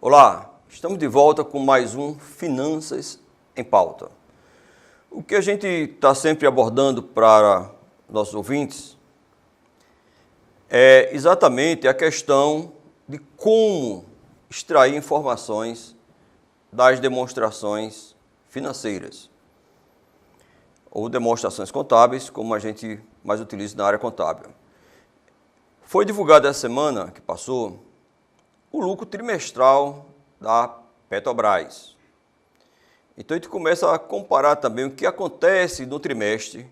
Olá, estamos de volta com mais um Finanças em Pauta. O que a gente está sempre abordando para nossos ouvintes é exatamente a questão de como extrair informações das demonstrações financeiras ou demonstrações contábeis, como a gente mais utiliza na área contábil. Foi divulgado essa semana que passou o lucro trimestral da Petrobras. Então a gente começa a comparar também o que acontece no trimestre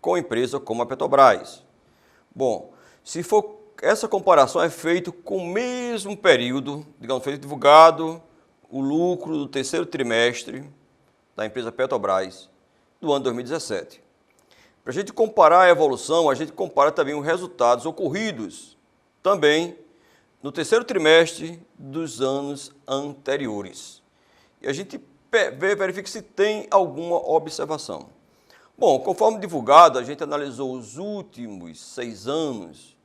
com a empresa como a Petrobras. Bom, se for essa comparação é feita com o mesmo período, digamos, foi divulgado o lucro do terceiro trimestre da empresa Petrobras do ano 2017. Para a gente comparar a evolução, a gente compara também os resultados ocorridos também no terceiro trimestre dos anos anteriores. E a gente verifica se tem alguma observação. Bom, conforme divulgado, a gente analisou os últimos 6 anos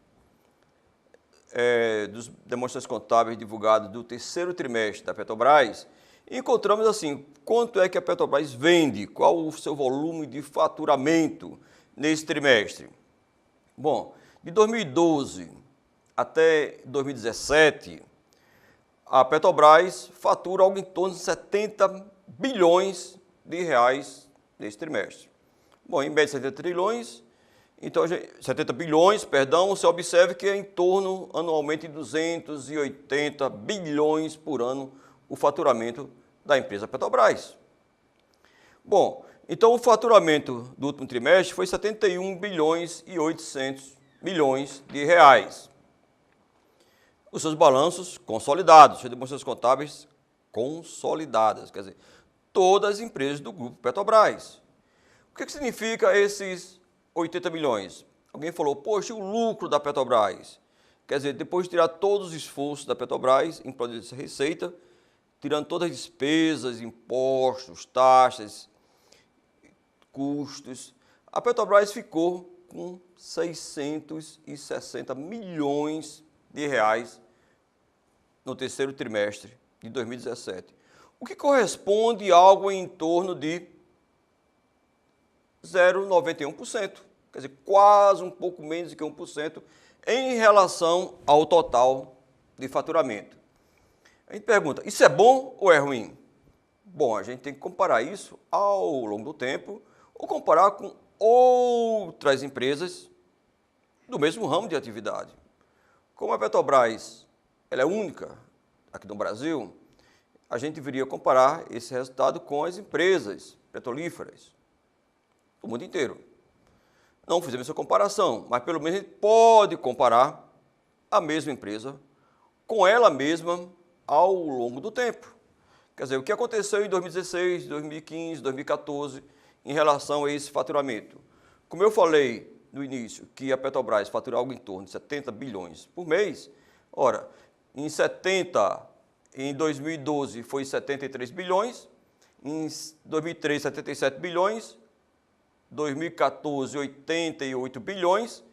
dos demonstrações contábeis divulgados do terceiro trimestre da Petrobras e encontramos assim, quanto é que a Petrobras vende, qual o seu volume de faturamento nesse trimestre. Bom, de 2012 até 2017, a Petrobras fatura algo em torno de 70 bilhões de reais nesse trimestre. Bom, em média 70 trilhões, então 70 bilhões, perdão, você observa que é em torno anualmente de 280 bilhões por ano o faturamento da empresa Petrobras. Bom, então o faturamento do último trimestre foi 71 bilhões e 800 milhões de reais. Os seus balanços consolidados, suas demonstrações contábeis consolidadas, quer dizer, todas as empresas do grupo Petrobras. O que significa esses 80 milhões? Alguém falou, poxa, o lucro da Petrobras. Quer dizer, depois de tirar todos os esforços da Petrobras em produzir essa receita, tirando todas as despesas, impostos, taxas, custos, a Petrobras ficou com 660 milhões de reais no terceiro trimestre de 2017, o que corresponde a algo em torno de 0,91%, quer dizer, quase um pouco menos de que 1% em relação ao total de faturamento. A gente pergunta, isso é bom ou é ruim? Bom, a gente tem que comparar isso ao longo do tempo ou comparar com outras empresas do mesmo ramo de atividade. Como a Petrobras ela é única aqui no Brasil, a gente deveria comparar esse resultado com as empresas petrolíferas do mundo inteiro. Não fizemos essa comparação, mas pelo menos a gente pode comparar a mesma empresa com ela mesma ao longo do tempo. Quer dizer, o que aconteceu em 2016, 2015, 2014 em relação a esse faturamento. Como eu falei no início, que a Petrobras fatura algo em torno de 70 bilhões por mês, ora, em 2012 foi 73 bilhões, em 2013 77 bilhões, 2014 88 bilhões,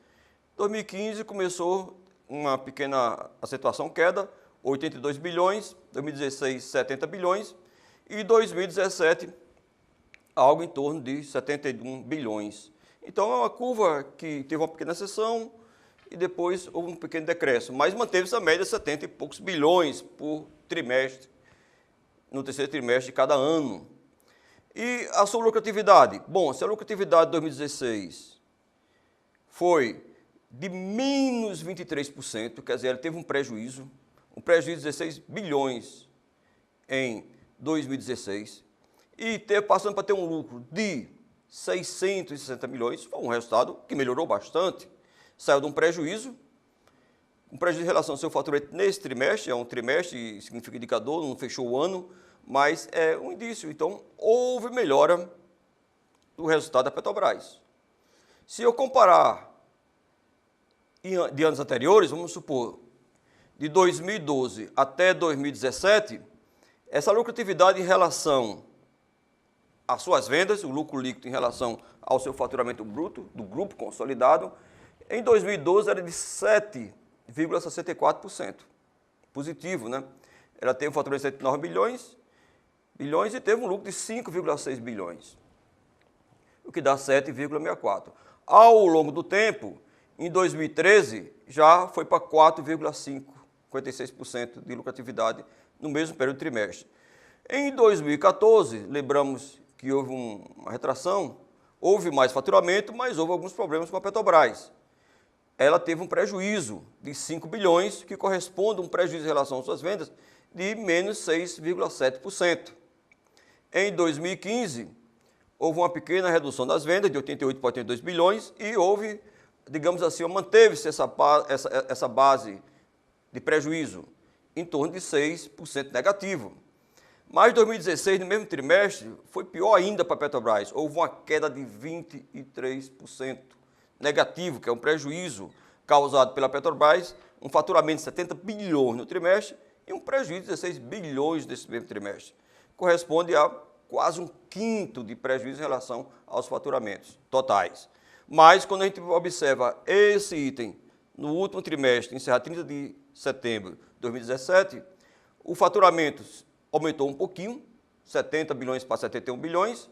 2015 começou uma pequena acentuação, queda, 82 bilhões, 2016 70 bilhões e 2017 algo em torno de 71 bilhões. Então é uma curva que teve uma pequena seção e depois houve um pequeno decréscimo, mas manteve-se a média de 70 e poucos bilhões por trimestre, no terceiro trimestre de cada ano. E a sua lucratividade? Bom, se a lucratividade de 2016 foi de menos 23%, quer dizer, ela teve um prejuízo de 16 bilhões em 2016, e passando para ter um lucro de 660 milhões, foi um resultado que melhorou bastante. Saiu de um prejuízo em relação ao seu faturamento nesse trimestre, é um trimestre, significa indicador, não fechou o ano, mas é um indício. Então, houve melhora do resultado da Petrobras. Se eu comparar de anos anteriores, vamos supor, de 2012 até 2017, essa lucratividade em relação às suas vendas, o lucro líquido em relação ao seu faturamento bruto do grupo consolidado, Em 2012 era de 7,64%. Positivo, né? Ela teve um faturamento de 109 bilhões e teve um lucro de 5,6 bilhões, o que dá 7,64%. Ao longo do tempo, em 2013, já foi para 4,56% de lucratividade no mesmo período de trimestre. Em 2014, lembramos que houve uma retração, houve mais faturamento, mas houve alguns problemas com a Petrobras. Ela teve um prejuízo de 5 bilhões, que corresponde a um prejuízo em relação às suas vendas de menos 6,7%. Em 2015, houve uma pequena redução das vendas, de 88 para 82 bilhões, e houve, digamos assim, manteve-se essa base de prejuízo em torno de 6% negativo. Mas em 2016, no mesmo trimestre, foi pior ainda para a Petrobras. Houve uma queda de 23% negativo, que é um prejuízo causado pela Petrobras, um faturamento de 70 bilhões no trimestre e um prejuízo de 16 bilhões nesse mesmo trimestre. Corresponde a quase um quinto de prejuízo em relação aos faturamentos totais. Mas, quando a gente observa esse item no último trimestre, encerrado 30 de setembro de 2017, o faturamento aumentou um pouquinho, 70 bilhões para 71 bilhões,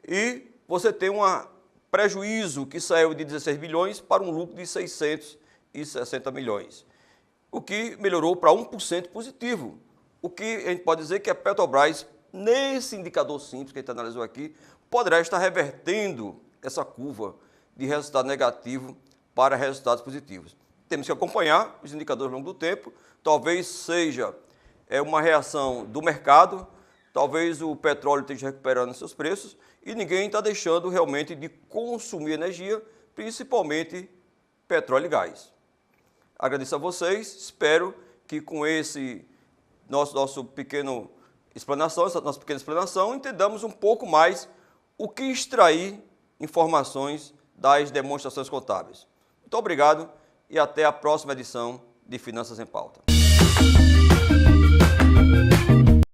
e você tem um prejuízo que saiu de 16 bilhões para um lucro de 660 milhões, o que melhorou para 1% positivo, o que a gente pode dizer que a Petrobras, nesse indicador simples que a gente analisou aqui, poderá estar revertendo essa curva de resultado negativo para resultados positivos. Temos que acompanhar os indicadores ao longo do tempo, talvez seja uma reação do mercado, talvez o petróleo esteja recuperando seus preços e ninguém está deixando realmente de consumir energia, principalmente petróleo e gás. Agradeço a vocês, espero que com esse nossa pequena explanação, entendamos um pouco mais o que extrair informações das demonstrações contábeis. Muito obrigado e até a próxima edição de Finanças em Pauta.